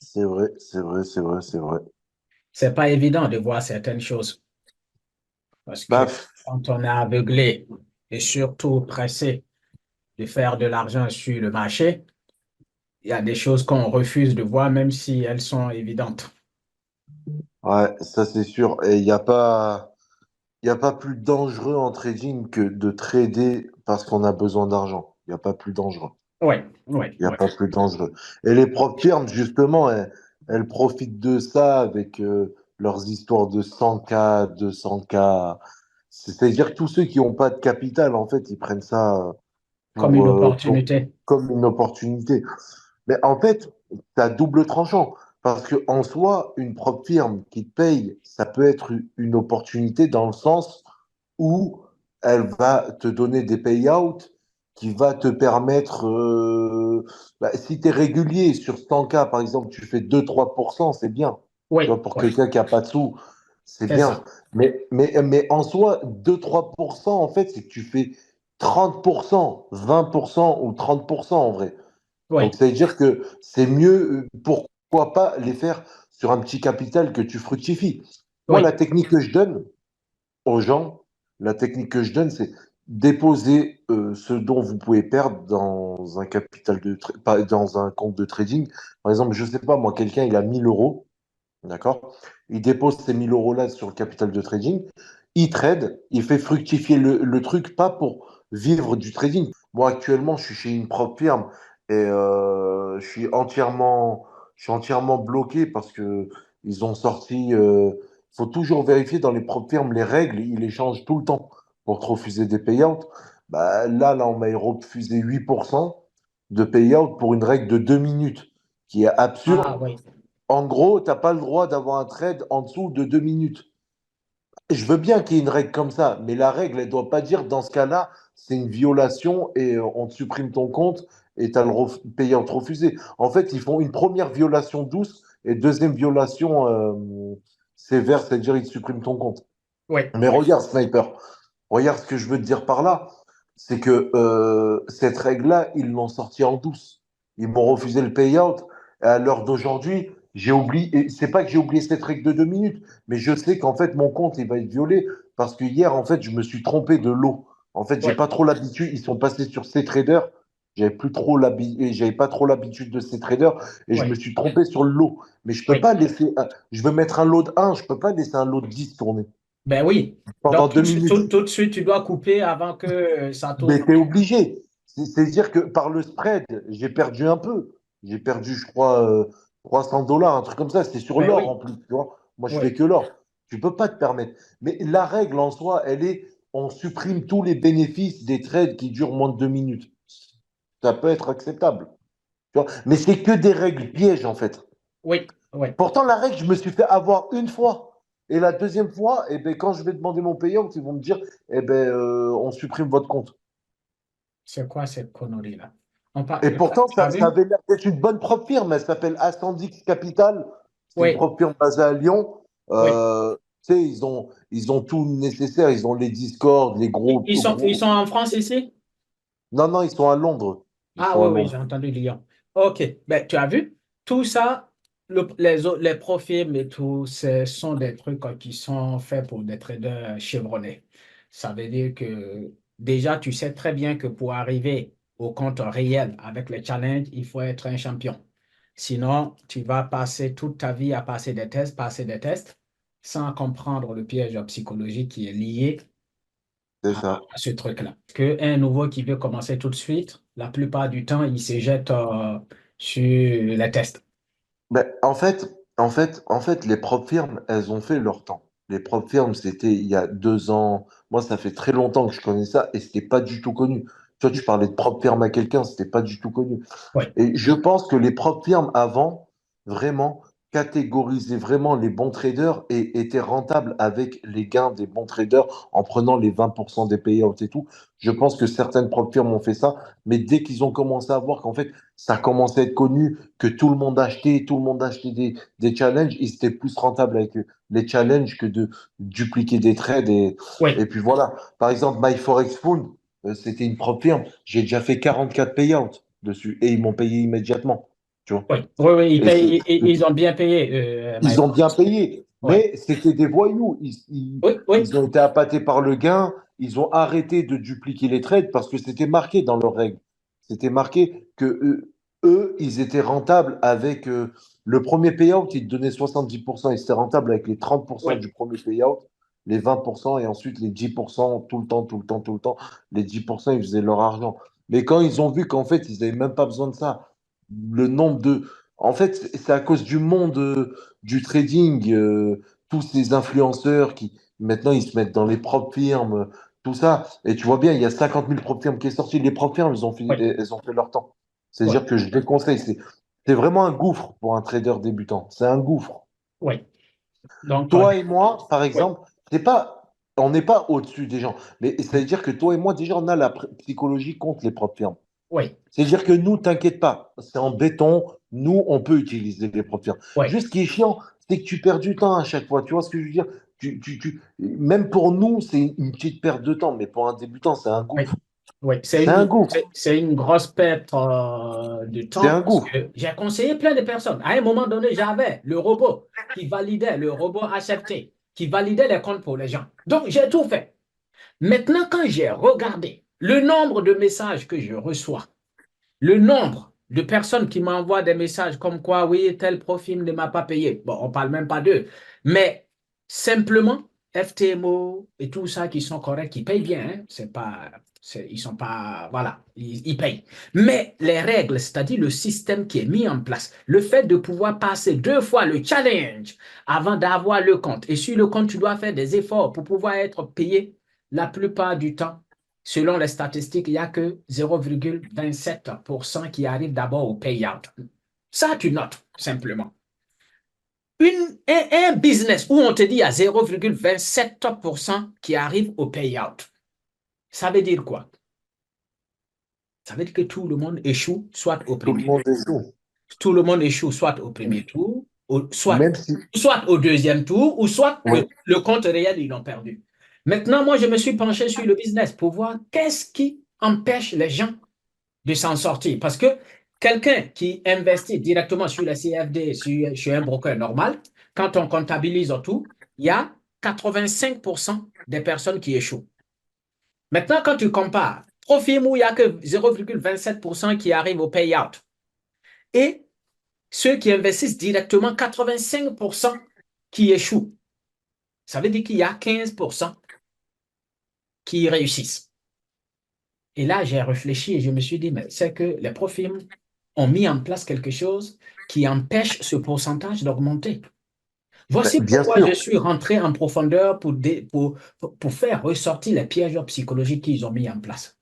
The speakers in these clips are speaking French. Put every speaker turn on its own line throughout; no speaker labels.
C'est vrai, c'est vrai, c'est vrai, c'est vrai.
C'est pas évident de voir certaines choses parce que
Bah,
quand on est aveuglé et surtout pressé de faire de l'argent sur le marché, il y a des choses qu'on refuse de voir même si elles sont évidentes.
ouais, ça c'est sûr. Et il y a pas plus dangereux en trading que de trader parce qu'on a besoin d'argent. Il n'y a pas plus dangereux.
Oui, oui,
Il n'y a
oui.
pas plus dangereux. Et les prop firmes, justement, elles profitent de ça avec leurs histoires de 100K, 200K. C'est-à-dire que tous ceux qui n'ont pas de capital, en fait, ils prennent ça
Comme
pour,
une
pour,
opportunité.
comme une opportunité. Mais en fait, tu as double tranchant. Parce que en soi, une propre firme qui te paye, ça peut être une opportunité dans le sens où elle va te donner des payouts qui va te permettre, si tu es régulier sur 100K, par exemple, tu fais 2-3%, c'est bien. Tu
Oui,
vois, pour
oui,
quelqu'un qui n'a pas de sous, c'est
c'est
bien.
ça.
Mais en soi, 2-3%, en fait, c'est que tu fais 30%, 20% ou 30% en vrai. Donc,
Oui,
ça veut dire que c'est mieux, pourquoi pas les faire sur un petit capital que tu fructifies. Moi, la
oui.
technique que je donne aux gens, la technique que je donne, c'est déposer ce dont vous pouvez perdre dans un capital pas dans un compte de trading. Par exemple, je sais pas, moi, quelqu'un, il a 1000 euros, d'accord? Il dépose ces 1000 euros-là sur le capital de trading, il trade, il fait fructifier le truc, pas pour vivre du trading. Moi, actuellement, je suis chez une propre firme et je suis entièrement bloqué parce que ils ont sorti. Faut toujours vérifier dans les propres firmes les règles, ils les changent tout le temps pour te refuser des payouts. Bah, là, on m'a refusé 8% de payout pour une règle de 2 minutes, qui est
Ah
absurde.
oui,
En gros, tu n'as pas le droit d'avoir un trade en dessous de 2 minutes. Je veux bien qu'il y ait une règle comme ça, mais la règle, elle ne doit pas dire dans ce cas-là, c'est une violation et on te supprime ton compte et tu as payout refusé. En fait, ils font une première violation douce et deuxième violation sévère, c'est-à-dire ils te suppriment ton compte.
oui,
Mais
oui.
regarde, Sniper, regarde ce que je veux te dire par là. C'est que cette règle-là, ils l'ont sortie en douce. Ils m'ont refusé le payout. Et à l'heure d'aujourd'hui, j'ai oublié. Et c'est pas que j'ai oublié cette règle de 2 minutes, mais je sais qu'en fait, mon compte, il va être violé parce que hier, en fait, je me suis trompé de lot. En fait, j'ai
Oui.
pas trop l'habitude. Ils sont passés sur ces traders. J'avais pas trop l'habitude de ces traders et je me
Oui,
suis trompé sur le lot. Mais je peux
oui.
pas laisser. Je veux mettre un lot de 1, je peux pas laisser un lot de 10 tourner
Ben oui.
pendant
Donc,
2 minutes.
tout de suite, tu dois couper avant que ça tourne.
Mais t'es obligé. C'est-à-dire que par le spread, j'ai perdu un peu. J'ai perdu, je crois, 300 dollars, un truc comme ça. C'était sur
Ben
l'or en
oui,
plus, tu vois. Moi, je fais
oui.
que l'or. Tu peux pas te permettre. Mais la règle en soi, elle est, on supprime tous les bénéfices des trades qui durent moins de 2 minutes. Ça peut être acceptable, tu vois. Mais c'est que des règles pièges, en fait.
Oui, oui.
Pourtant, la règle, je me suis fait avoir une fois. Et la deuxième fois, eh ben, quand je vais demander mon payout, ils vont me dire, eh ben, on supprime votre compte.
C'est quoi cette connerie-là?
Et pourtant,
Tu as
ça
vu?
avait l'air d'être une bonne propre firme. Elle s'appelle Ascendix Capital. C'est une
Oui,
propre firme basée à Lyon.
oui.
Tu sais, ils ont tout le nécessaire. Ils ont les Discord, les gros,
Ils
gros.
sont en France ici?
Non, non, ils sont à Londres. Ils
Ah
sont
oui,
à
oui, j'ai
Londres.
entendu Lyon. OK. Ben, tu as vu? Tout ça, les profils et tout, ce sont des trucs qui sont faits pour des traders chevronnés. Ça veut dire que déjà, tu sais très bien que pour arriver au compte réel avec les challenges, il faut être un champion. Sinon, tu vas passer toute ta vie à passer des tests, sans comprendre le piège psychologique qui est lié
C'est
à
ça.
ce truc-là. Que un nouveau qui veut commencer tout de suite, la plupart du temps, il se jette sur les tests.
Ben, en fait, les propres firmes, elles ont fait leur temps. Les propres firmes, c'était il y a 2 ans. Moi, ça fait très longtemps que je connais ça et c'était pas du tout connu. Toi, tu parlais de propre firme à quelqu'un, c'était pas du tout connu.
Oui,
Et je pense que les propres firmes avant, vraiment, catégorisaient vraiment les bons traders et étaient rentables avec les gains des bons traders en prenant les 20% des payouts et tout. Je pense que certaines propres firmes ont fait ça, mais dès qu'ils ont commencé à voir qu'en fait, ça commençait à être connu, que tout le monde achetait des challenges, ils étaient plus rentables avec les challenges que de dupliquer des trades. Et
oui.
puis voilà. Par exemple, MyForexFood, c'était une propre firme. J'ai déjà fait 44 payouts dessus et ils m'ont payé immédiatement. tu vois.
Oui, oui, oui,
Et c'est-
ils ont bien payé,
ils ont
Michael.
bien payé,
Ouais.
mais c'était des voyous.
Oui, oui,
Ils ont été appâtés par le gain. Ils ont arrêté de dupliquer les trades parce que c'était marqué dans leurs règles. C'était marqué que ils étaient rentables avec le premier payout, ils te donnaient 70%. Ils étaient rentables avec les 30%
oui,
du premier payout, les 20% et ensuite les 10% tout le temps, tout le temps, tout le temps. Les 10%, ils faisaient leur argent. Mais quand ils ont vu qu'en fait, ils n'avaient même pas besoin de ça, le nombre de... En fait, c'est à cause du monde du trading, tous ces influenceurs qui maintenant ils se mettent dans les propres firmes, tout ça. Et tu vois bien, il y a 50 000 propres firmes qui est sorti. Les propres firmes,
oui,
elles ont fait leur temps.
oui,
C'est-à-dire que je déconseille. C'est vraiment un gouffre pour un trader débutant. C'est un gouffre.
oui. Donc,
Toi et moi, par
oui,
exemple, on n'est pas au-dessus des gens. Mais ça veut dire que toi et moi, déjà, on a la psychologie contre les propres firmes.
oui,
C'est-à-dire que nous, t'inquiète pas, c'est en béton, nous, on peut utiliser les profils.
oui,
Juste ce qui est chiant, c'est que tu perds du temps à chaque fois. Tu vois ce que je veux dire? Même pour nous, c'est une petite perte de temps, mais pour un débutant, c'est un
oui.
gouffre.
Oui,
C'est un gouffre.
c'est une grosse perte de
C'est
temps
un
parce
gouffre.
que j'ai conseillé plein de personnes. À un moment donné, j'avais le robot qui validait, le robot accepté, qui validait les comptes pour les gens. Donc, j'ai tout fait. Maintenant, quand j'ai regardé le nombre de messages que je reçois, le nombre de personnes qui m'envoient des messages comme quoi, oui, tel profil ne m'a pas payé. Bon, on ne parle même pas d'eux. Mais simplement, FTMO et tout ça qui sont corrects, qui payent bien, hein, c'est pas, ils sont pas, voilà, ils payent. Mais les règles, c'est-à-dire le système qui est mis en place, le fait de pouvoir passer 2 fois le challenge avant d'avoir le compte. Et sur le compte, tu dois faire des efforts pour pouvoir être payé la plupart du temps. Selon les statistiques, il n'y a que 0,27% qui arrivent d'abord au payout. Ça, tu notes simplement. Un business où on te dit à 0,27% qui arrive au payout, ça veut dire quoi? Ça veut dire que tout le monde échoue, soit au
Tout le
premier
monde
tour.
est chaud.
Tout le monde échoue, soit au premier tour,
Même si.
soit au deuxième tour, ou soit
Oui.
le compte réel, ils l'ont perdu. Maintenant, moi, je me suis penché sur le business pour voir qu'est-ce qui empêche les gens de s'en sortir. Parce que quelqu'un qui investit directement sur la CFD, sur un broker normal, quand on comptabilise tout, il y a 85% des personnes qui échouent. Maintenant, quand tu compares Profim où il n'y a que 0,27% qui arrivent au payout et ceux qui investissent directement, 85% qui échouent, ça veut dire qu'il y a 15% qui réussissent. Et là, j'ai réfléchi et je me suis dit, mais c'est que les profils ont mis en place quelque chose qui empêche ce pourcentage d'augmenter.
Ben,
Voici
bien
pourquoi je
sûr.
suis rentré en profondeur pour faire ressortir les pièges psychologiques qu'ils ont mis en place.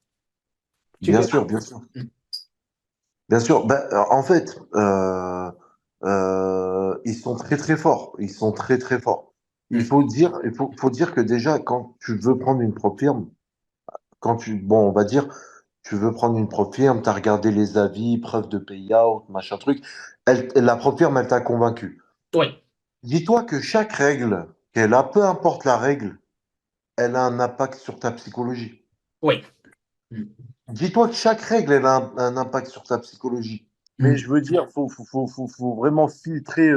Tu
Bien
veux
sûr,
pas?
bien sûr. Bien sûr. Ben, en fait, ils sont très, très forts. Ils sont très, très forts.
Mm,
Faut dire que déjà, quand tu veux prendre une propre firme, bon, on va dire, tu veux prendre une propre firme, tu as regardé les avis, preuve de payout, machin truc, la propre firme, elle t'a convaincu.
oui,
Dis-toi que chaque règle qu'elle a, peu importe la règle, elle a un impact sur ta psychologie.
oui. Mm,
Dis-toi que chaque règle, elle a un impact sur ta psychologie. Mais
mm,
je veux dire, faut vraiment filtrer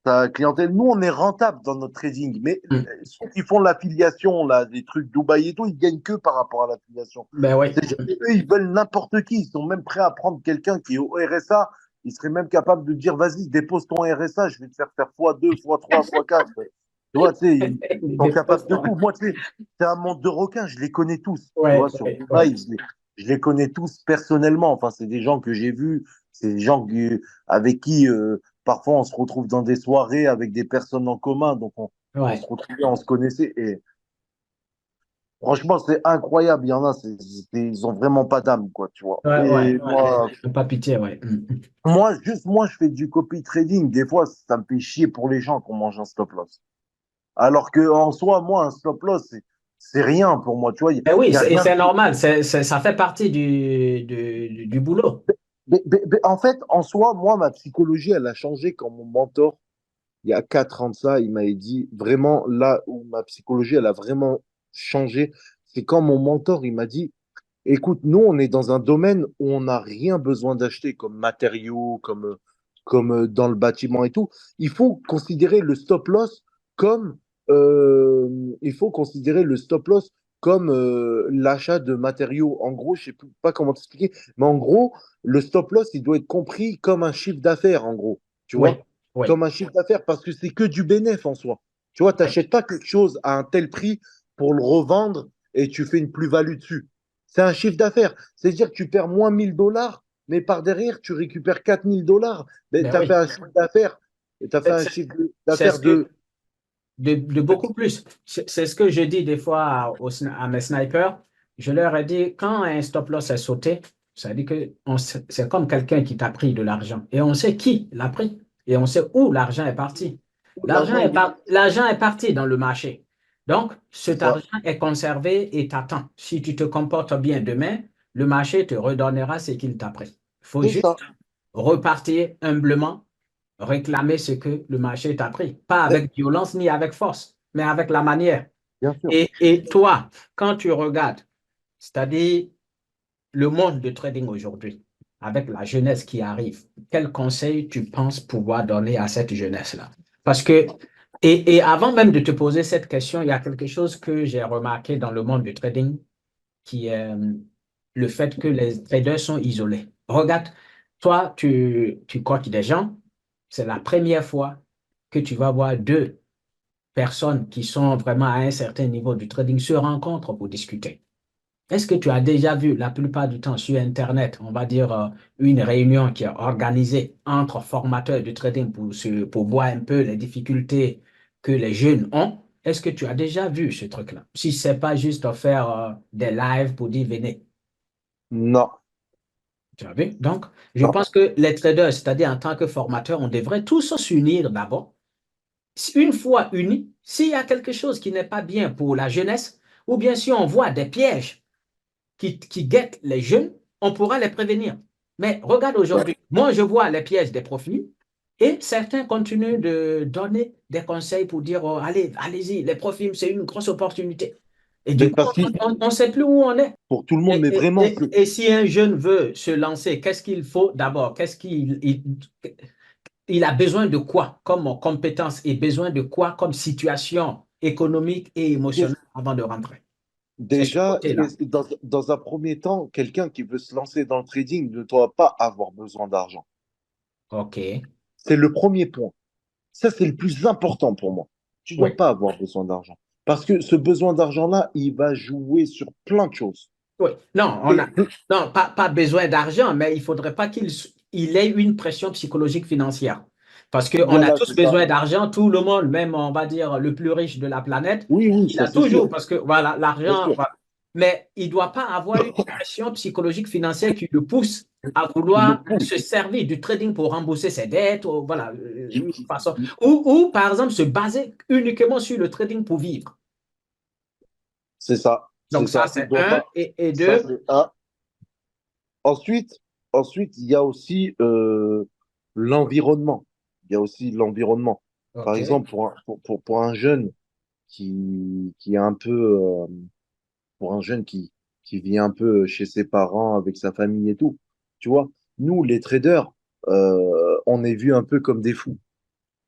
ta clientèle. Nous, on est rentable dans notre trading, mais
mm.
ceux qui font l'affiliation, là, des trucs Dubaï et tout, ils gagnent que par rapport à l'affiliation.
Ben oui.
Eux, ils veulent n'importe qui. Ils sont même prêts à prendre quelqu'un qui est au RSA. Ils seraient même capables de dire, vas-y, dépose ton RSA, je vais te faire fois 2, fois 3, fois 4. Tu vois, tu sais, ils sont capables de tout. Moi, tu sais, c'est un monde de requins, je les connais tous. Tu
Ouais,
vois, sur
ouais, ouais.
Dubaï, je les connais tous personnellement. Enfin, c'est des gens que j'ai vus, c'est des gens avec qui parfois on se retrouve dans des soirées avec des personnes en commun. Donc, on se
Ouais,
retrouvait, on se connaissait. Et franchement, c'est incroyable. Il y en a, ils ont vraiment pas d'âme, quoi, tu vois.
ouais, ouais,
Et
ouais. Pas pitié, ouais. Mm.
moi, je fais du copy trading. Des fois, ça me fait chier pour les gens qu'on mange un stop loss. Alors que en soi, moi, un stop loss, c'est rien pour moi, tu vois.
Ben oui,
Il y a
et
rien.
c'est normal, ça fait partie du boulot.
En fait, en soi, moi, ma psychologie, elle a changé quand mon mentor, il y a 4 ans de ça, il m'avait dit vraiment là où ma psychologie, elle a vraiment changé. C'est quand mon mentor, il m'a dit, écoute, nous, on est dans un domaine où on n'a rien besoin d'acheter comme matériaux, comme comme dans le bâtiment et tout, il faut considérer le stop loss comme, il faut considérer le stop loss comme l'achat de matériaux. En gros, je sais pas comment t'expliquer, mais en gros, le stop loss, il doit être compris comme un chiffre d'affaires, en gros, tu
Oui,
vois,
oui,
comme un chiffre d'affaires parce que c'est que du bénéfice en soi. Tu vois, tu
oui.
n'achètes pas quelque chose à un tel prix pour le revendre et tu fais une plus-value dessus. C'est un chiffre d'affaires. C'est-à-dire que tu perds moins 1000 $, mais par derrière, tu récupères 4000 $. Mais
Ben
tu as fait
oui.
un chiffre d'affaires. Tu as fait
C'est
un
c'est-
chiffre
c'est
d'affaires
ce que,
de.
de beaucoup plus. C'est ce que je dis des fois à mes snipers. Je leur ai dit, quand un stop loss est sauté, ça dit que c'est comme quelqu'un qui t'a pris de l'argent. Et on sait qui l'a pris. Et on sait où l'argent est parti.
Où l'argent il est.
L'argent est parti dans le marché. Donc,
C'est
cet
ça.
argent est conservé et t'attend. Si tu te comportes bien demain, le marché te redonnera ce qu'il t'a pris. Il faut
C'est
juste
ça.
repartir humblement réclamer ce que le marché t'a pris. Pas
Mais,
avec violence ni avec force, mais avec la manière.
bien sûr.
Et toi, quand tu regardes, c'est-à-dire le monde de trading aujourd'hui, avec la jeunesse qui arrive, quel conseil tu penses pouvoir donner à cette jeunesse-là? Parce que, et avant même de te poser cette question, il y a quelque chose que j'ai remarqué dans le monde du trading qui est le fait que les traders sont isolés. Regarde, toi, tu coaches des gens, c'est la première fois que tu vas voir deux personnes qui sont vraiment à un certain niveau du trading se rencontrent pour discuter. Est-ce que tu as déjà vu la plupart du temps sur Internet, on va dire une réunion qui est organisée entre formateurs de trading pour voir un peu les difficultés que les jeunes ont? Est-ce que tu as déjà vu ce truc-là? Si c'est pas juste faire des lives pour dire venez.
Non.
Tu as vu? Donc, je
Non.
pense que les traders, c'est-à-dire en tant que formateurs, on devrait tous s'unir d'abord. Une fois unis, s'il y a quelque chose qui n'est pas bien pour la jeunesse, ou bien si on voit des pièges qui guettent les jeunes, on pourra les prévenir. Mais regarde
Ouais.
aujourd'hui, moi je vois les pièges des profils et certains continuent de donner des conseils pour dire oh, allez, allez-y, les profils, c'est une grosse opportunité. Et du
Mais
coup,
parce que
on ne sait plus où on est.
pour tout le monde, mais vraiment,
Et si un jeune veut se lancer, qu'est-ce qu'il faut d'abord? Il a besoin de quoi comme compétence et besoin de quoi comme situation économique et émotionnelle avant de rentrer? C'est ce
déjà,
côté-là.
dans un premier temps, quelqu'un qui veut se lancer dans le trading ne doit pas avoir besoin d'argent.
OK.
C'est le premier point. Ça, c'est le plus important pour moi. Tu ne dois
Oui.
pas avoir besoin d'argent. Parce que ce besoin d'argent-là, il va jouer sur plein de choses.
Oui. Non,
Et
non, pas besoin d'argent, mais il ne faudrait pas qu'il ait une pression psychologique financière. Parce qu'on a
voilà,
tous
c'est ça.
besoin d'argent, tout le monde, même on va dire le plus riche de la planète,
Oui, oui,
il
ça
a
c'est
toujours,
sûr.
parce que voilà,
Bien
l'argent,
sûr.
voilà. Mais il ne doit pas avoir une pression psychologique financière qui le pousse à
Qui le
vouloir se
pousse.
servir du trading pour rembourser ses dettes, ou, voilà,
Qui-
une
qui-
façon. Ou, par exemple, se baser uniquement sur le trading pour vivre.
C'est ça. C'est
Donc ça,
ça. Il
c'est
doit
un.
pas.
Et
Ça,
deux,
c'est un. Ensuite, il y a aussi l'environnement. Il y a aussi l'environnement. Par
OK.
exemple, pour un jeune qui est un peu, pour un jeune qui vit un peu chez ses parents, avec sa famille et tout, tu vois, nous, les traders, on est vus un peu comme des fous.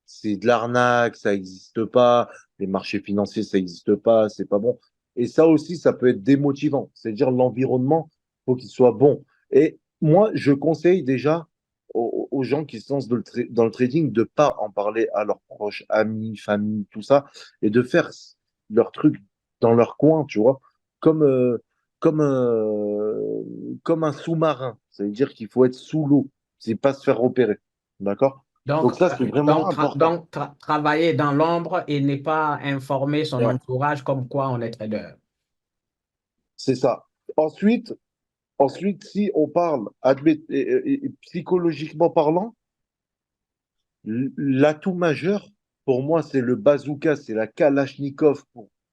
C'est de l'arnaque, ça n'existe pas. Les marchés financiers, ça n'existe pas, c'est pas bon. Et ça aussi, ça peut être démotivant. C'est-à-dire l'environnement, faut qu'il soit bon. Et moi, je conseille déjà aux gens qui se lancent dans le trading de pas en parler à leurs proches, amis, famille, tout ça, et de faire leur truc dans leur coin, tu vois, comme, comme, comme un sous-marin. C'est-à-dire qu'il faut être sous l'eau, c'est pas se faire repérer. D'accord?
Donc,
Donc ça, c'est vraiment important.
travailler dans l'ombre et ne pas informer son entourage comme quoi on est trader.
C'est ça. Ensuite, si on parle psychologiquement parlant, l'atout majeur, pour moi, c'est le bazooka, c'est la Kalachnikov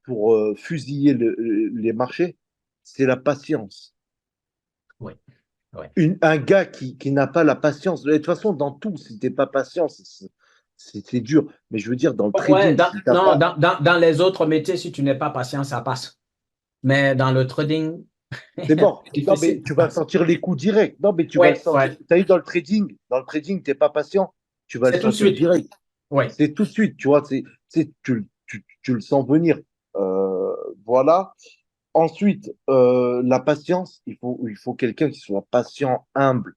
pour fusiller les marchés, c'est la patience.
Oui, oui.
Un gars qui n'a pas la patience, de toute façon, dans tout, si tu n'es pas patient, c'est dur. Mais je veux dire, dans le
Ouais,
trading, si tu n'as
non,
pas.
dans les autres métiers, si tu n'es pas patient, ça passe. Mais dans le trading,
C'est
c'est
mort. Non,
difficile.
mais tu vas sentir les coups directs. Non, mais tu vas le
Ouais,
sentir.
ouais.
Tu as eu dans le trading, t'es pas patient. tu vas le
C'est tout de
sentir
suite.
direct.
Oui,
C'est tout de suite, tu vois, tu le sens venir. Voilà. Ensuite, la patience, il faut quelqu'un qui soit patient, humble,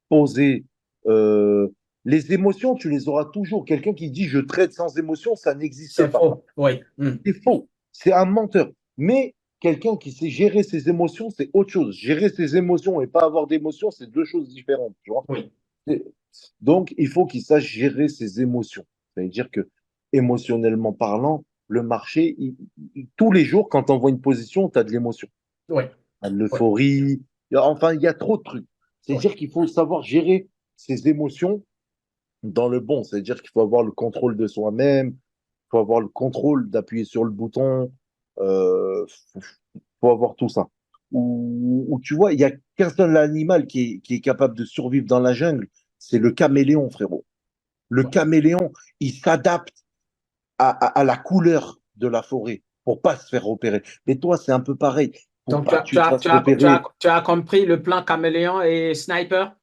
posé. Euh, les émotions, tu les auras toujours. Quelqu'un qui dit je traite sans émotion, ça n'existe
c'est
pas.
faux. Oui.
C'est faux. C'est un menteur. Mais quelqu'un qui sait gérer ses émotions, c'est autre chose. Gérer ses émotions et pas avoir d'émotions, c'est deux choses différentes, tu vois.
Oui.
Et- Donc, il faut qu'il sache gérer ses émotions. C'est-à-dire que, émotionnellement parlant, le marché, tous les jours, quand on voit une position, tu as de l'émotion.
Oui.
Tu as de
Oui.
l'euphorie. Enfin, il y a trop de trucs.
Oui.
C'est-à-dire qu'il faut savoir gérer ses émotions dans le bon. C'est-à-dire qu'il faut avoir le contrôle de soi-même, il faut avoir le contrôle d'appuyer sur le bouton, faut, faut avoir tout ça. Ou tu vois, il y a qu'un seul animal qui est capable de survivre dans la jungle, c'est le caméléon, frérot. Le
Oui.
caméléon, il s'adapte à la couleur de la forêt pour pas se faire repérer. Mais toi, c'est un peu pareil. Faut
Donc,
pas que tu te fasses repérer.
tu as compris le plan caméléon et sniper?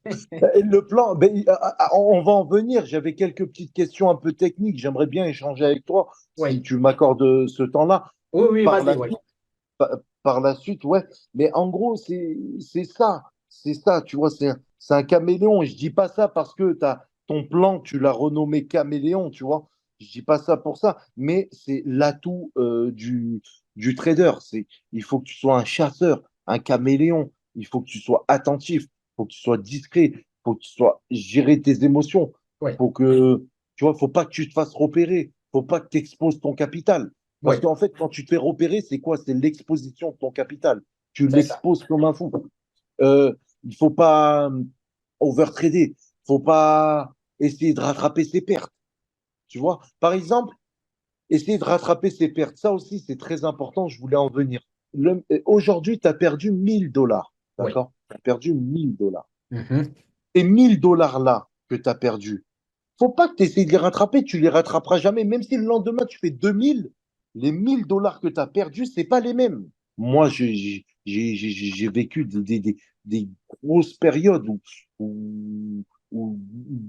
Le plan, ben, on va en venir. J'avais quelques petites questions un peu techniques. J'aimerais bien échanger avec toi si
Oui.
tu m'accordes ce temps-là.
Oui, oui,
Par
vas-y,
la
oui.
suite, par la suite, ouais. Mais en gros, c'est ça. C'est ça, tu vois, c'est un caméléon. Et je dis pas ça parce que ton plan, tu l'as renommé caméléon, tu vois. Je dis pas ça pour ça. Mais c'est l'atout du trader. Il faut que tu sois un chasseur, un caméléon. Il faut que tu sois attentif. Il faut que tu sois discret. Il faut que tu sois gérer tes émotions.
Oui.
Faut que, tu vois, faut pas que tu te fasses repérer. Faut pas que tu exposes ton capital. Parce
Oui.
qu'en fait, quand tu te fais repérer, c'est quoi? C'est l'exposition de ton capital. Tu
C'est ça.
l'exposes comme un fou. Il ne faut pas overtrader. Il ne faut pas essayer de rattraper ses pertes. Tu vois? Par exemple, essayer de rattraper ses pertes. Ça aussi, c'est très important. Je voulais en venir. Aujourd'hui, tu as perdu 1000 $.
Oui.
D'accord? Tu as perdu 1000 $.
Mhm.
Ces 1000 $ là que tu as perdus, faut pas que tu essayes de les rattraper. Tu les rattraperas jamais. Même si le lendemain, tu fais 2000, les 1000 $ que tu as perdus, c'est pas les mêmes. Moi, j'ai vécu des grosses périodes où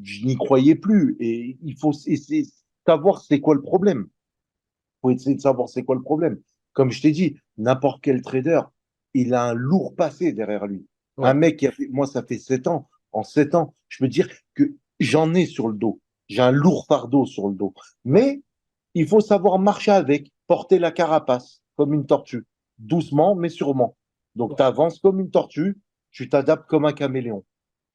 je n'y croyais plus. Et il faut essayer de savoir c'est quoi le problème. Il faut essayer de savoir c'est quoi le problème. Comme je t'ai dit, n'importe quel trader, il a un lourd passé derrière lui. Un
Oui.
mec qui a fait, moi, ça fait 7 ans. En 7 ans, je peux dire que j'en ai sur le dos. J'ai un lourd fardeau sur le dos.
Oui.
Mais il faut savoir marcher avec, porter la carapace comme une tortue. Doucement, mais sûrement. Donc,
Oui.
tu avances comme une tortue, tu t'adaptes comme un caméléon.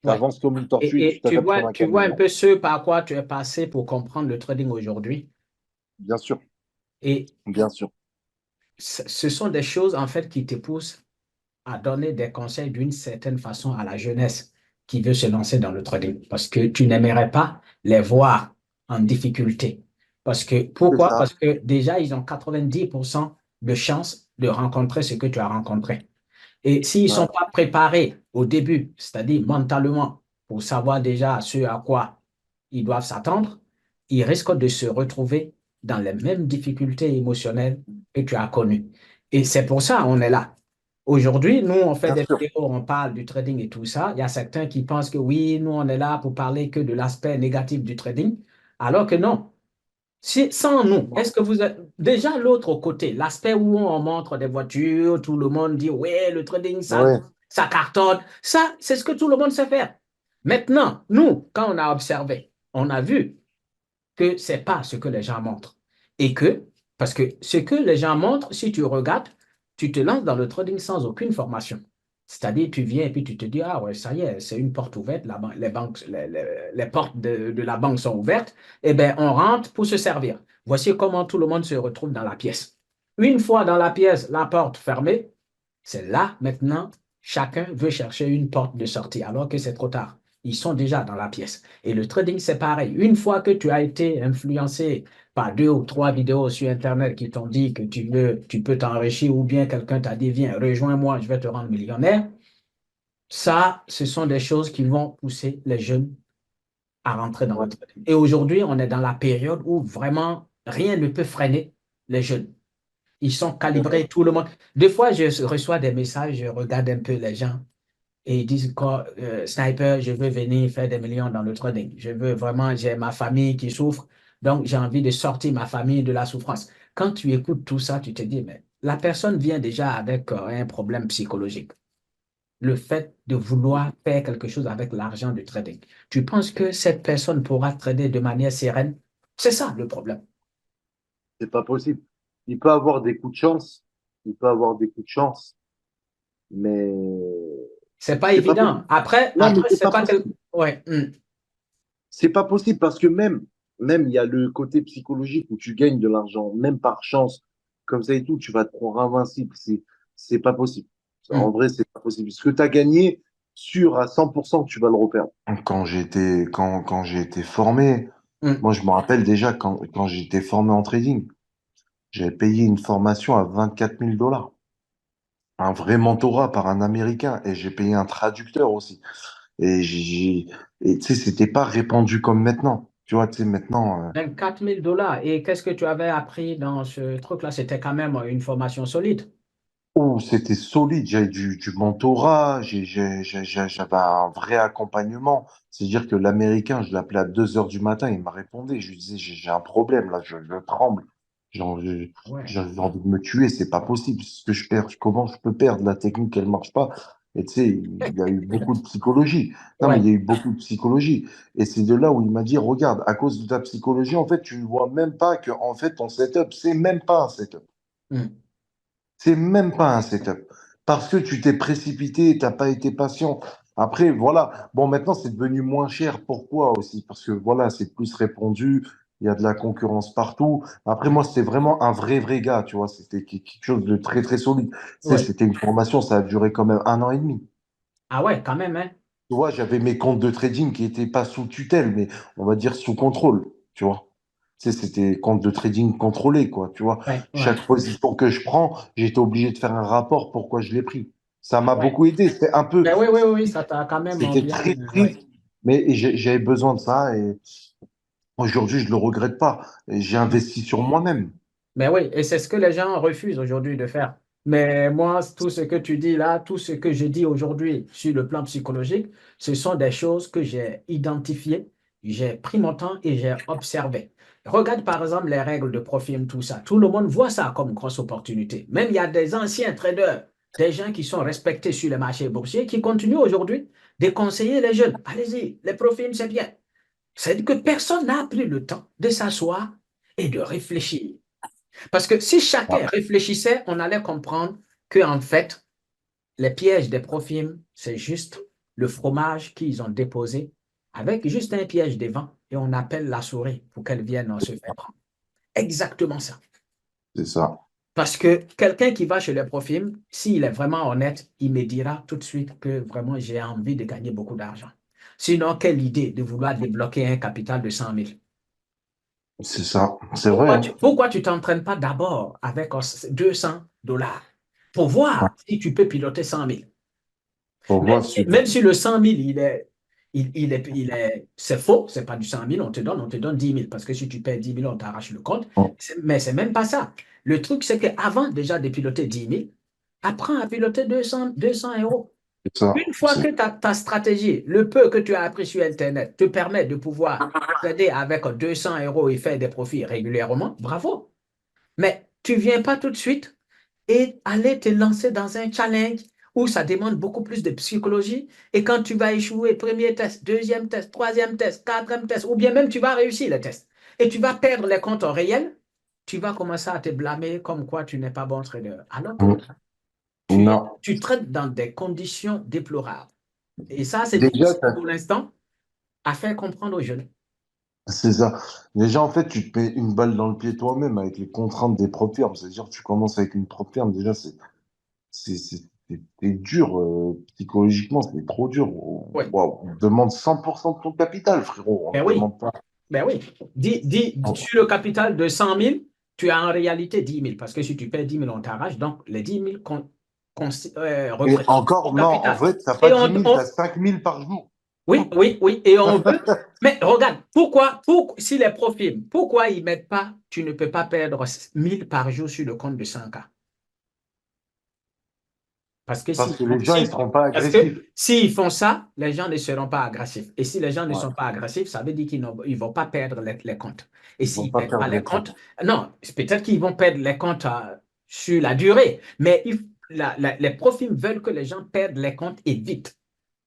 Tu
Oui.
avances comme une tortue et tu
Et
t'adaptes comme un
tu vois un
caméléon.
peu ce par quoi tu es passé pour comprendre le trading aujourd'hui.
Bien sûr,
Et
bien sûr.
ce sont des choses, en fait, qui te poussent à donner des conseils d'une certaine façon à la jeunesse qui veut se lancer dans le trading. Parce que tu n'aimerais pas les voir en difficulté.
C'est
Pourquoi?
ça.
Parce que déjà, ils ont 90% de chances de rencontrer ce que tu as rencontré. Et s'ils ne sont
Ouais.
pas préparés au début, c'est-à-dire mentalement, pour savoir déjà ce à quoi ils doivent s'attendre, ils risquent de se retrouver dans les mêmes difficultés émotionnelles que tu as connues. Et c'est pour ça qu'on est là. Aujourd'hui, nous, on fait
Bien
des
sûr.
vidéos, on parle du trading et tout ça. Il y a certains qui pensent que oui, nous, on est là pour parler que de l'aspect négatif du trading, alors que non. Sans nous, est-ce que vous êtes déjà l'autre côté, l'aspect où on montre des voitures, tout le monde dit ouais, le trading,
Ouais.
ça cartonne. Ça, c'est ce que tout le monde sait faire. Maintenant, nous, quand on a observé, on a vu que c'est pas ce que les gens montrent. Et que, parce que ce que les gens montrent, si tu regardes, tu te lances dans le trading sans aucune formation. C'est-à-dire, tu viens et puis tu te dis, ah ouais, ça y est, c'est une porte ouverte, les banques, les portes de la banque sont ouvertes, eh bien, on rentre pour se servir. Voici comment tout le monde se retrouve dans la pièce. Une fois dans la pièce, la porte fermée, c'est là, maintenant, chacun veut chercher une porte de sortie, alors que c'est trop tard. Ils sont déjà dans la pièce. Et le trading, c'est pareil. Une fois que tu as été influencé par deux ou trois vidéos sur Internet qui t'ont dit que tu peux t'enrichir ou bien quelqu'un t'a dit, viens, rejoins-moi, je vais te rendre millionnaire, ça, ce sont des choses qui vont pousser les jeunes à rentrer dans le
Ouais.
trading. Et aujourd'hui, on est dans la période où vraiment rien ne peut freiner les jeunes. Ils sont
C'est vrai.
calibrés, tout le monde. Des fois, je reçois des messages, je regarde un peu les gens. et ils disent quoi, Sniper, je veux venir faire des millions dans le trading. Je veux vraiment, j'ai ma famille qui souffre, donc j'ai envie de sortir ma famille de la souffrance. Quand tu écoutes tout ça, tu te dis, mais la personne vient déjà avec un problème psychologique. Le fait de vouloir faire quelque chose avec l'argent du trading. Tu penses que cette personne pourra trader de manière sereine? C'est ça le problème.
C'est pas possible. Il peut avoir des coups de chance, il peut avoir des coups de chance, mais
C'est pas
c'est pas
évident.
possible.
Après,
Non, mais
après,
c'est
c'est
pas
pas quel...
possible.
Ouais.
C'est pas possible parce que même il y a le côté psychologique où tu gagnes de l'argent, même par chance, comme ça et tout, tu vas te croire invincible. C'est pas possible. En
Hmm,
vrai, c'est pas possible. Ce que tu as gagné, sûr à 100% que tu vas le reperdre. Quand j'ai été formé,
hmm.
moi je me rappelle déjà quand j'ai été formé en trading, j'avais payé une formation à 24 000 $. Un vrai mentorat par un Américain et j'ai payé un traducteur aussi. Et et tu sais, c'était pas répandu comme maintenant. Tu vois, tu sais, maintenant,
24 000 $. Et qu'est-ce que tu avais appris dans ce truc-là? C'était quand même une formation solide.
oh, c'était solide. J'avais du mentorat, j'avais un vrai accompagnement. C'est-à-dire que l'Américain, je l'appelais à 2 heures du matin, il m'a répondu. Je lui disais, j'ai un problème là, je tremble.
Ouais,
J'ai envie de me tuer, c'est pas possible. Ce que je perds, comment je peux perdre? La technique, elle marche pas. Et tu sais, il y a eu beaucoup de psychologie. Non, mais il
ouais.
y a eu beaucoup de psychologie. Et c'est de là où il m'a dit, regarde, à cause de ta psychologie, en fait, tu ne vois même pas que, en fait, ton setup, c'est même pas un setup.
Hmm.
C'est même pas un setup. Parce que tu t'es précipité, t'as pas été patient. Après, voilà. Bon, maintenant, c'est devenu moins cher. Pourquoi aussi? Parce que voilà, c'est plus répandu. Il y a de la concurrence partout. Après, moi, c'était vraiment un vrai gars, tu vois. C'était quelque chose de très solide. Tu sais,
Ouais.
c'était une formation, ça a duré quand même 1 an et demi.
Ah ouais, quand même, hein?
Tu vois, j'avais mes comptes de trading qui étaient pas sous tutelle, mais on va dire sous contrôle, tu vois. Tu sais, c'était compte de trading contrôlé, quoi, tu vois.
Ouais, ouais,
Chaque position que je prends, j'étais obligé de faire un rapport pourquoi je l'ai pris. Ça m'a
ouais.
beaucoup aidé. C'était un peu,
Ben oui, oui, oui, ça t'a quand même
c'était
bien.
très
Ouais.
strict, mais j'avais besoin de ça et aujourd'hui, je le regrette pas. Et j'ai investi sur moi-même.
Mais oui, et c'est ce que les gens refusent aujourd'hui de faire. Mais moi, tout ce que tu dis là, tout ce que je dis aujourd'hui sur le plan psychologique, ce sont des choses que j'ai identifiées, j'ai pris mon temps et j'ai observé. Regarde par exemple les règles de profil, tout ça. Tout le monde voit ça comme une grosse opportunité. Même il y a des anciens traders, des gens qui sont respectés sur les marchés boursiers, qui continuent aujourd'hui de conseiller les jeunes. Allez-y, les profils, c'est bien. C'est que personne n'a pris le temps de s'asseoir et de réfléchir. Parce que si chacun
Ah,
réfléchissait, on allait comprendre que, en fait, les pièges des profils, c'est juste le fromage qu'ils ont déposé avec juste un piège devant et on appelle la souris pour qu'elle vienne se faire prendre. Exactement ça.
c'est ça.
Parce que quelqu'un qui va chez les profils, s'il est vraiment honnête, il me dira tout de suite que vraiment j'ai envie de gagner beaucoup d'argent. Sinon, quelle idée de vouloir débloquer un capital de 100 000?
C'est ça. C'est vrai, hein.
Pourquoi tu t'entraînes pas d'abord avec 200 $ pour
Ouais.
voir si tu peux piloter 100 000?
Pour
Même
voir
si,
si
même si le 100 000, c'est faux, c'est pas du 100 000, on te donne 10 000 parce que si tu perds 10 000, on t'arrache le compte. Mais c'est même pas ça. Le truc, c'est qu'avant déjà de piloter 10 000, apprends à piloter 200 €.
c'est ça.
Une fois que ta stratégie, le peu que tu as appris sur Internet, te permet de pouvoir trader avec 200 € et faire des profits régulièrement, bravo. Mais tu ne viens pas tout de suite et aller te lancer dans un challenge où ça demande beaucoup plus de psychologie. Et quand tu vas échouer, premier test, deuxième test, troisième test, quatrième test, ou bien même tu vas réussir le test et tu vas perdre les comptes en réel, tu vas commencer à te blâmer comme quoi tu n'es pas bon trader. Alors que
Mm. Non.
tu traites dans des conditions déplorables. Et ça, c'est
Déjà,
difficile pour l'instant à faire comprendre aux jeunes.
c'est ça. Déjà, en fait, tu te mets une balle dans le pied toi-même avec les contraintes des prop firms. C'est-à-dire, tu commences avec une prop firm, déjà, c'est dur, psychologiquement, c'est trop dur.
Oui,
On demande 100% de ton capital, frérot. On
ben
ne
oui,
demande pas.
ben oui. Sur le capital de 100 000, tu as en réalité 10 000 parce que si tu perds 10 000, on t'arrache. Donc, les 10 000
Et
représentent
encore,
ton
non, en
capital.
vrai, t'as pas
Et
10 000, t'as 5 000 par jour.
oui, oui, oui. Et on veut. Mais regarde, si les profils, pourquoi ils ne mettent pas, tu ne peux pas perdre 1 000 par jour sur le compte de 100K? Parce que
Parce que les gens, ils seront pas
parce que
agressifs.
s'ils font ça, les gens ne seront pas agressifs. Et si les gens ne
Ouais.
sont pas agressifs, ça veut dire qu'ils ne vont pas perdre les comptes. Et
Ils vont
s'ils ne
pas
perdent pas
perdre
les
les
comptes,
comptes.
non, peut-être qu'ils vont perdre les comptes sur la durée. Mais les profils veulent que les gens perdent les comptes et vite.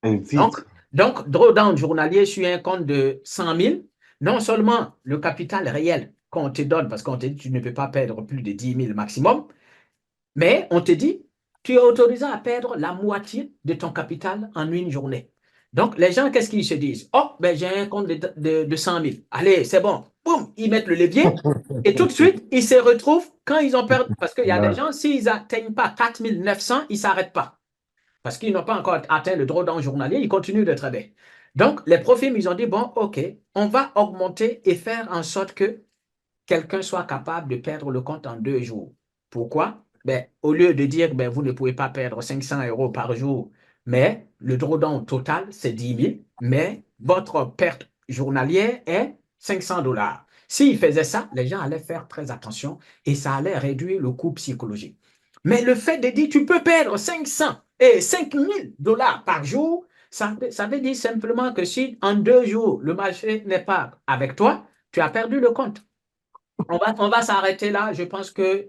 Et
Donc,
vite.
drawdown journalier sur un compte de 100 000, non seulement le capital réel qu'on te donne, parce qu'on te dit que tu ne peux pas perdre plus de 10 000 maximum, mais on te dit, tu es autorisé à perdre la moitié de ton capital en une journée. Donc, les gens, qu'est-ce qu'ils se disent? Oh, ben, j'ai un compte de 100 000. Allez, c'est bon. Boum, ils mettent le levier et tout de suite, ils se retrouvent quand ils ont perdu. Parce qu'il y a des
Ouais.
gens, s'ils n'atteignent pas 4 900, ils ne s'arrêtent pas. Parce qu'ils n'ont pas encore atteint le drawdown journalier, ils continuent de trader. Donc, les profils, ils ont dit, bon, OK, on va augmenter et faire en sorte que quelqu'un soit capable de perdre le compte en 2 jours. Pourquoi? Ben, au lieu de dire ben, vous ne pouvez pas perdre 500 euros par jour, mais le drawdown total, c'est 10 000, mais votre perte journalière est 500 $. S'ils faisaient ça, les gens allaient faire très attention et ça allait réduire le coût psychologique. Mais le fait de dire tu peux perdre 500 et 5 000 $ par jour, ça veut dire simplement que si en 2 jours, le marché n'est pas avec toi, tu as perdu le compte. On va s'arrêter là. Je pense que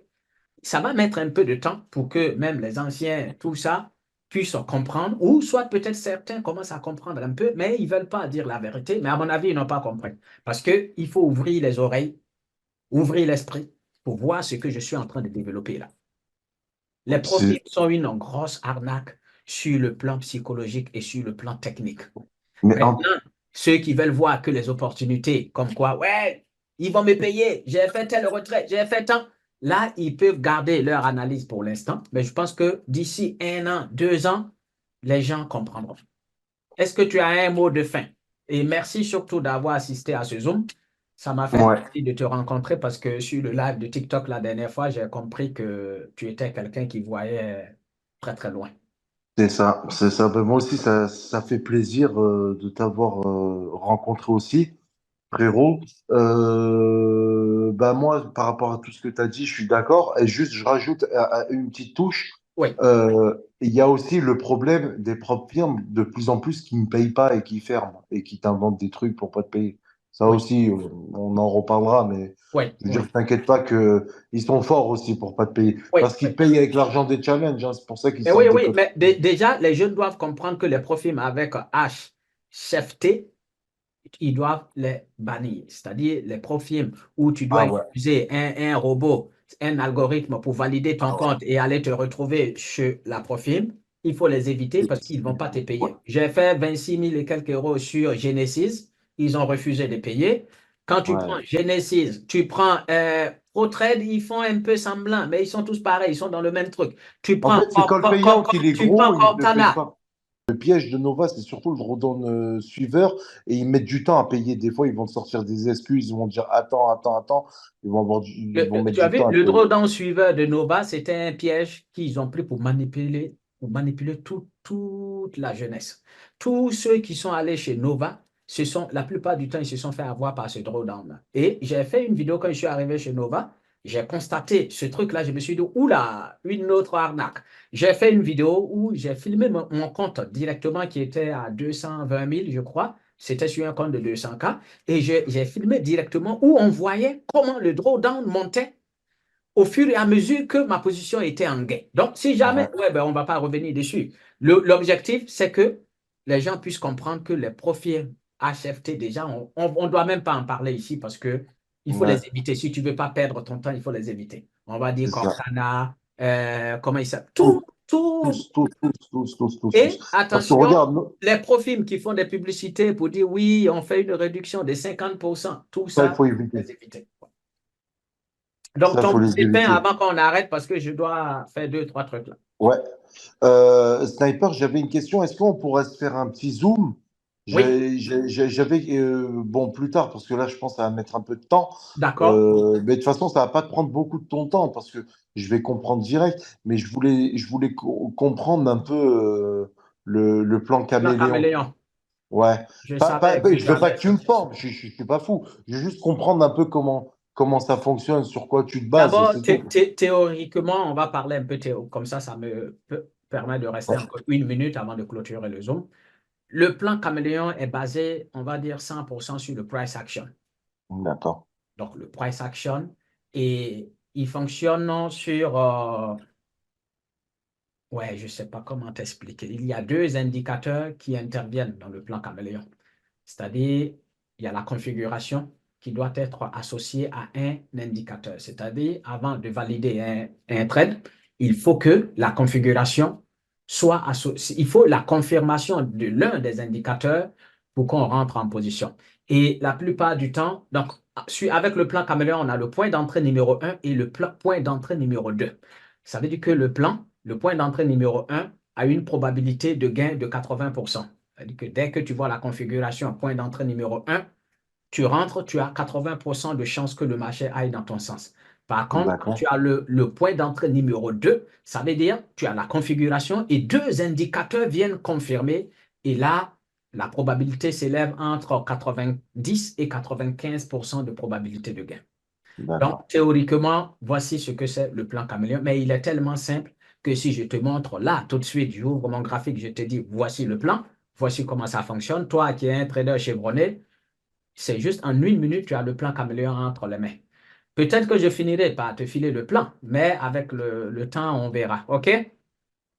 ça va mettre un peu de temps pour que même les anciens, tout ça, puissent comprendre, ou soit peut-être certains commencent à comprendre un peu, mais ils ne veulent pas dire la vérité. Mais à mon avis, ils n'ont pas compris. Parce qu'il faut ouvrir les oreilles, ouvrir l'esprit pour voir ce que je suis en train de développer là. Les profils
C'est-
sont une grosse arnaque sur le plan psychologique et sur le plan technique.
Mais
Maintenant, ceux qui veulent voir que les opportunités, comme quoi, ouais, ils vont me payer, j'ai fait tel retrait, j'ai fait tant. Là, ils peuvent garder leur analyse pour l'instant, mais je pense que d'ici 1 an, 2 ans, les gens comprendront. Est-ce que tu as un mot de fin? Et merci surtout d'avoir assisté à ce Zoom. Ça m'a fait
ouais,
plaisir de te rencontrer parce que sur le live de TikTok la dernière fois, j'ai compris que tu étais quelqu'un qui voyait très, très loin.
c'est ça. C'est ça. Ben, moi aussi, ça fait plaisir de t'avoir rencontré aussi. Frérot, bah moi, par rapport à tout ce que tu as dit, je suis d'accord. Et juste, je rajoute une petite touche.
Oui,
Il y a aussi le problème des propres firmes de plus en plus qui ne payent pas et qui ferment et qui t'inventent des trucs pour pas te payer. Ça
oui,
aussi, on en reparlera, mais
oui,
je veux dire,
oui.
t'inquiète pas que ils sont forts aussi pour pas te payer.
Oui,
Parce
oui.
qu'ils payent avec l'argent des challenges, hein. C'est pour ça qu'ils
Mais oui,
sortent des
oui,
codes.
mais déjà, les jeunes doivent comprendre que les profils avec H, chef T, ils doivent les bannir. C'est-à-dire les profils où tu dois
Ah ouais.
utiliser un robot, un algorithme pour valider ton compte et aller te retrouver chez la profil, il faut les éviter parce qu'ils ne vont pas te
Ouais.
payer. J'ai fait 26 000 et quelques euros sur Genesis. Ils ont refusé de payer. Quand tu prends
Ouais.
Genesis, tu prends ProTrade, ils font un peu semblant, mais ils sont tous pareils, ils sont dans le même truc. Tu
En
prends,
fait, c'est quand le payout il est
tu prends
gros, ils ne le payent
Cortana.
pas. Le piège de Nova, c'est surtout le redonne suiveur et ils mettent du temps à payer. Des fois, ils vont te sortir des excuses, ils vont te dire attends, attends, attends. Ils vont mettre
Tu as
du
vu,
temps à
le
payer.
drawdown suiveur de Nova, c'était un piège qu'ils ont pris pour manipuler toute la jeunesse. Tous ceux qui sont allés chez Nova, la plupart du temps, ils se sont fait avoir par ce drawdown-là. Et j'ai fait une vidéo quand je suis arrivé chez Nova. J'ai constaté ce truc-là. Je me suis dit, oula, une autre arnaque. J'ai fait une vidéo où j'ai filmé mon compte directement qui était à 220 000, je crois. C'était sur un compte de 200K. Et j'ai filmé directement où on voyait comment le drawdown montait au fur et à mesure que ma position était en gain. Donc, si jamais,
Ouais.
ouais, ben, on ne va pas revenir dessus. L'objectif, c'est que les gens puissent comprendre que les profils HFT, déjà, on ne doit même pas en parler ici parce que il faut les
Ouais.
éviter. Si tu ne veux pas perdre ton temps, il faut les éviter. On va dire
C'est ça.
Cortana, comment il s'appelle,
Tous,
tout, tout.
tous.
Et
Parce que
attention,
regarde,
les profils qui font des publicités pour dire oui, on fait une réduction de 50%, tout
ça, il
ça,
faut
il faut
éviter.
les éviter. Donc,
Ça, il
ton
faut
mot
les
de fin
éviter.
avant qu'on arrête parce que je dois faire deux, trois trucs là.
Ouais. Sniper, j'avais une question. Est-ce qu'on pourrait se faire un petit zoom?
Oui,
J'avais, bon, plus tard, parce que là, je pense que ça va mettre un peu de temps.
d'accord.
Mais de toute façon, ça va pas te prendre beaucoup de ton temps, parce que je vais comprendre direct. Mais je voulais comprendre un peu le plan
Non,
caméléon.
caméléon.
Ouais.
Je savais que
Je
tu
veux pas
allais
que tu me
cette question.
formes, je suis pas fou. Je veux juste comprendre un peu comment ça fonctionne, sur quoi tu te bases,
D'abord,
c'est tout.
théoriquement, on va parler un peu théo. Comme ça permet de rester encore 1 minute avant de clôturer le Zoom. Le plan caméléon est basé, on va dire, 100% sur le price action.
D'accord.
Donc, le price action, et il fonctionne sur, ouais, je ne sais pas comment t'expliquer. Il y a deux indicateurs qui interviennent dans le plan caméléon. C'est-à-dire, il y a la configuration qui doit être associée à un indicateur. C'est-à-dire, avant de valider un trade, il faut que la configuration soit associée. Il faut la confirmation de l'un des indicateurs pour qu'on rentre en position. Et la plupart du temps, donc, avec le plan caméléon, on a le point d'entrée numéro 1 et le point d'entrée numéro 2. Ça veut dire que le point d'entrée numéro 1 a une probabilité de gain de 80%. C'est-à-dire que dès que tu vois la configuration point d'entrée numéro 1, tu rentres, tu as 80% de chances que le marché aille dans ton sens. Par contre, quand tu
D'accord.
as le point d'entrée numéro 2, ça veut dire tu as la configuration et deux indicateurs viennent confirmer. Et là, la probabilité s'élève entre 90 et 95% de probabilité de gain. Donc,
D'accord.
théoriquement, voici ce que c'est le plan caméléon, mais il est tellement simple que si je te montre là, tout de suite, j'ouvre mon graphique, je te dis, voici le plan, voici comment ça fonctionne. Toi qui es un trader chevronné, c'est juste en 1 minute, tu as le plan caméléon entre les mains. Peut-être que je finirai par te filer le plan, mais avec le temps, on verra. OK?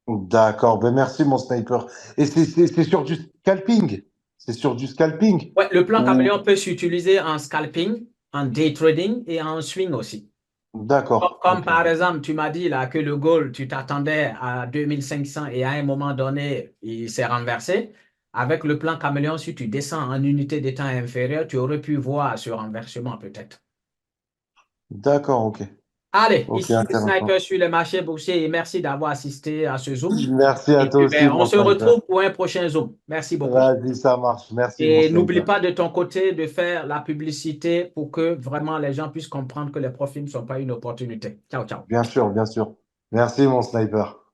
D'accord. Ben, merci, mon sniper. Et c'est sur du scalping? C'est sur du scalping?
Ouais, le plan
Ou...
caméléon peut s'utiliser en scalping, en day trading et en swing aussi.
D'accord.
Comme
Ok.
par exemple, tu m'as dit là que le gold, tu t'attendais à 2500 et à un moment donné, il s'est renversé. Avec le plan caméléon, si tu descends en unité de temps inférieure, tu aurais pu voir ce renversement peut-être.
D'accord. Ok.
Allez,
Ok,
ici le sniper
intéressant.
sur les marchés boursiers et merci d'avoir assisté à ce Zoom.
Merci à
Et
toi
puis,
aussi,
ben, on
mon
se
sniper.
retrouve pour un prochain Zoom. Merci beaucoup.
Vas-y, ça marche. Merci, mon
Et n'oublie
sniper.
pas de ton côté de faire la publicité pour que vraiment les gens puissent comprendre que les profits ne sont pas une opportunité. Ciao, ciao.
Bien sûr, bien sûr. Merci, mon sniper.